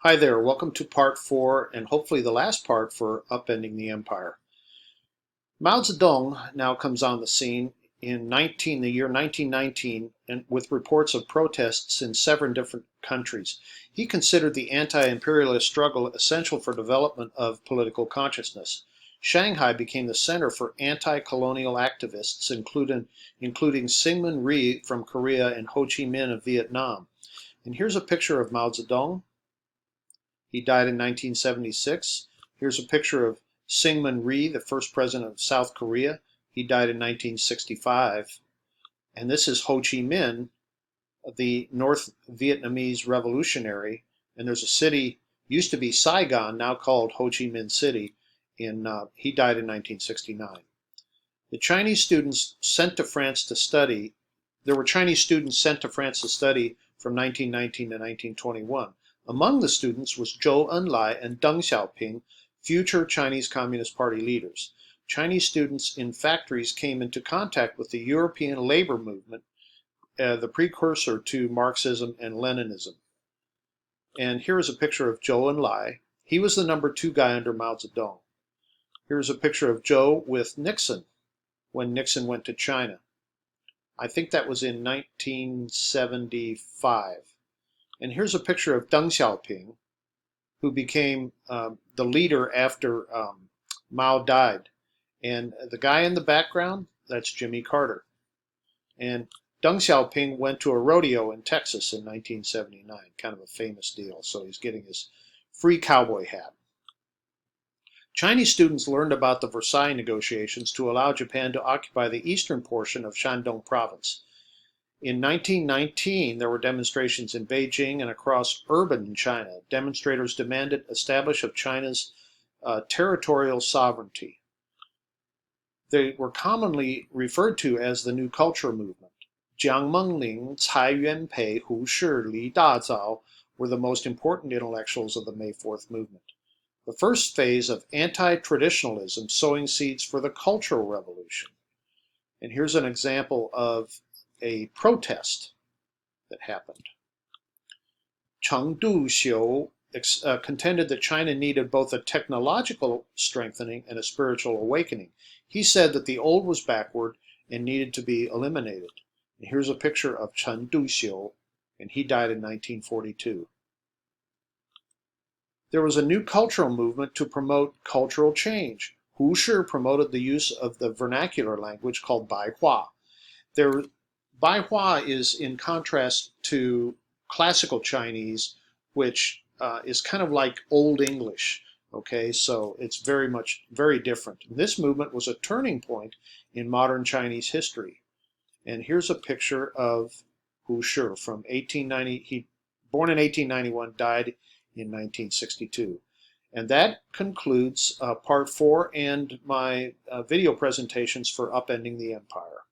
Hi there, welcome to part 4 and hopefully the last part for Upending the Empire. Mao Zedong now comes on the scene in the year 1919 and with reports of protests in 7 different countries. He considered the anti-imperialist struggle essential for development of political consciousness. Shanghai became the center for anti-colonial activists, including Syngman Rhee from Korea and Ho Chi Minh of Vietnam. And here's a picture of Mao Zedong. He died in 1976. Here's a picture of Syngman Rhee, the first president of South Korea. He died in 1965. And this is Ho Chi Minh, the North Vietnamese revolutionary. And there's a city, used to be Saigon, now called Ho Chi Minh City. He died in 1969. The Chinese students sent to France to study, there were Chinese students sent to France to study from 1919 to 1921. Among the students was Zhou Enlai and Deng Xiaoping, future Chinese Communist Party leaders. Chinese students in factories came into contact with the European labor movement, the precursor to Marxism and Leninism. And here is a picture of Zhou Enlai. He was the number 2 guy under Mao Zedong. Here's a picture of Zhou with Nixon when Nixon went to China. I think that was in 1975. And here's a picture of Deng Xiaoping, who became the leader after Mao died. And the guy in the background, that's Jimmy Carter. And Deng Xiaoping went to a rodeo in Texas in 1979, kind of a famous deal. So he's getting his free cowboy hat. Chinese students learned about the Versailles negotiations to allow Japan to occupy the eastern portion of Shandong province. In 1919, there were demonstrations in Beijing and across urban China. Demonstrators demanded establishment of China's territorial sovereignty. They were commonly referred to as the New Culture Movement. Jiang Mengling, Cai Yuanpei, Hu Shi, Li Dazhao were the most important intellectuals of the May 4th movement. The first phase of anti-traditionalism, sowing seeds for the Cultural Revolution. And here's an example of a protest that happened. Cheng Du-xiu contended that China needed both a technological strengthening and a spiritual awakening. He said that the old was backward and needed to be eliminated. And here's a picture of Cheng Du-xiu, and he died in 1942. There was a new cultural movement to promote cultural change. Hu Shi promoted the use of the vernacular language called Baihua. Baihua is in contrast to classical Chinese, which is kind of like Old English. Okay, so it's very different. This movement was a turning point in modern Chinese history. And here's a picture of Hu Shi from 1890. He born in 1891, died in 1962. And that concludes part 4 and my video presentations for Upending the Empire.